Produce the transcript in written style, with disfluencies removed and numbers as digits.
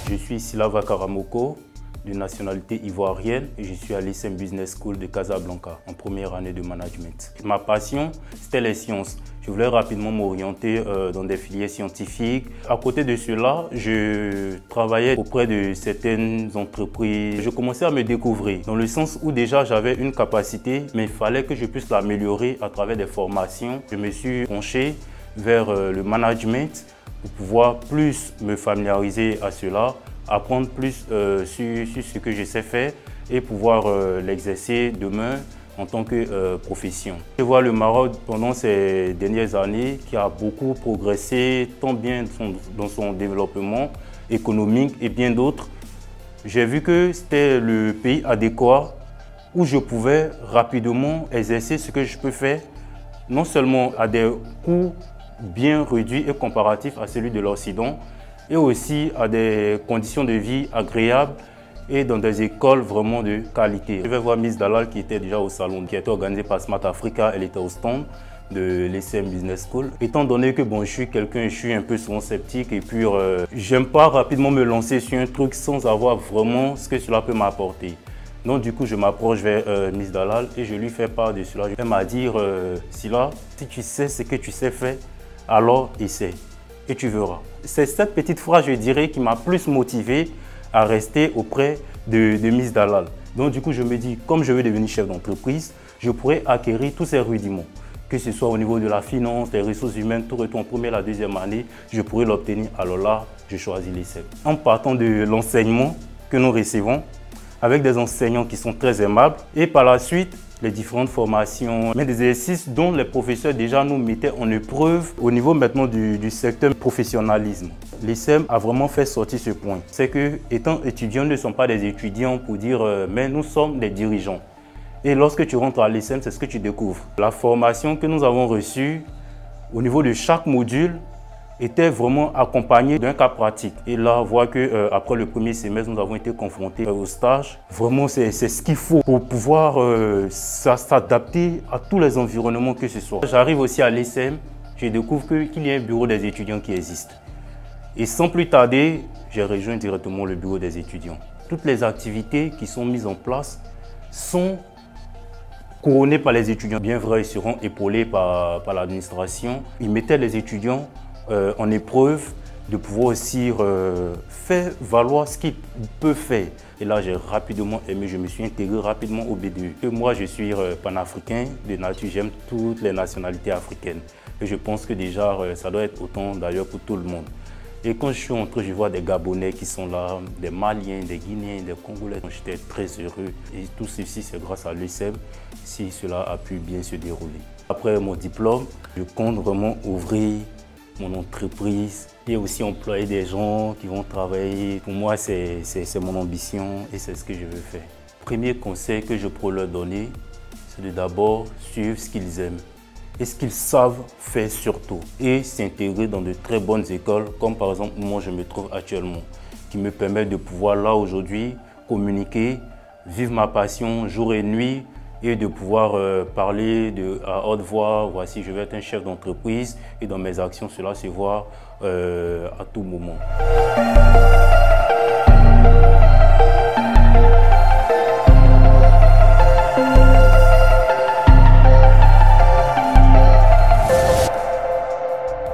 Je suis Silava Karamoko, de nationalité ivoirienne, et je suis à l'ISEM Business School de Casablanca, en première année de management. Ma passion, c'était les sciences. Je voulais rapidement m'orienter dans des filières scientifiques. À côté de cela, je travaillais auprès de certaines entreprises. Je commençais à me découvrir, dans le sens où déjà j'avais une capacité, mais il fallait que je puisse l'améliorer à travers des formations. Je me suis penché vers le management pour pouvoir plus me familiariser à cela, apprendre plus sur ce que je sais faire et pouvoir l'exercer demain en tant que profession. Je vois le Maroc pendant ces dernières années qui a beaucoup progressé, tant bien dans son développement économique et bien d'autres. J'ai vu que c'était le pays adéquat où je pouvais rapidement exercer ce que je peux faire, non seulement à des coûts bien réduits et comparatifs à celui de l'Occident, et aussi à des conditions de vie agréables et dans des écoles vraiment de qualité. Je vais voir Miss Dalal qui était déjà au salon, qui était organisé par Smart Africa. Elle était au stand de l'ISEM Business School. Étant donné que bon, je suis un peu souvent sceptique et puis j'aime pas rapidement me lancer sur un truc sans avoir vraiment ce que cela peut m'apporter. Donc du coup, je m'approche vers Miss Dalal et je lui fais part de cela. Elle m'a dit, Sila, si tu sais ce que tu sais faire, alors essaie et tu verras. C'est cette petite phrase, je dirais, qui m'a plus motivé à rester auprès de Miss Dalal. Donc du coup, je me dis, comme je veux devenir chef d'entreprise, je pourrais acquérir tous ces rudiments, que ce soit au niveau de la finance, des ressources humaines, tout retour en première, la deuxième année, je pourrais l'obtenir. Alors là, je choisis l'ISEM. En partant de l'enseignement que nous recevons, avec des enseignants qui sont très aimables, et par la suite, les différentes formations, mais des exercices dont les professeurs déjà nous mettaient en épreuve au niveau maintenant du secteur professionnalisme. L'ISEM a vraiment fait sortir ce point. C'est que, étant étudiants, ne sont pas des étudiants pour dire mais nous sommes des dirigeants. Et lorsque tu rentres à l'ISEM, c'est ce que tu découvres. La formation que nous avons reçue au niveau de chaque module était vraiment accompagné d'un cas pratique. Et là, on voit qu'après le premier semestre, nous avons été confrontés au stage. Vraiment, c'est ce qu'il faut pour pouvoir s'adapter à tous les environnements que ce soit. J'arrive aussi à l'ISEM, je découvre qu'il y a un bureau des étudiants qui existe. Et sans plus tarder, j'ai rejoint directement le bureau des étudiants. Toutes les activités qui sont mises en place sont couronnées par les étudiants. Bien vrai, ils seront épaulés par l'administration. Ils mettaient les étudiants en épreuve de pouvoir aussi faire valoir ce qu'ils peuvent faire. Et là, j'ai rapidement aimé, je me suis intégré rapidement au BDE. Moi, je suis panafricain de nature, j'aime toutes les nationalités africaines. Et je pense que déjà, ça doit être autant d'ailleurs pour tout le monde. Et quand je suis entré, je vois des Gabonais qui sont là, des Maliens, des Guinéens, des Congolais. J'étais très heureux. Et tout ceci, c'est grâce à l'ISEM si cela a pu bien se dérouler. Après mon diplôme, je compte vraiment ouvrir mon entreprise et aussi employer des gens qui vont travailler. Pour moi, c'est mon ambition et c'est ce que je veux faire. Premier conseil que je pourrais leur donner, c'est de d'abord suivre ce qu'ils aiment et ce qu'ils savent faire surtout. Et s'intégrer dans de très bonnes écoles, comme par exemple moi je me trouve actuellement, qui me permettent de pouvoir là aujourd'hui communiquer, vivre ma passion jour et nuit, et de pouvoir parler à haute voix, voici je vais être un chef d'entreprise et dans mes actions cela se voit à tout moment.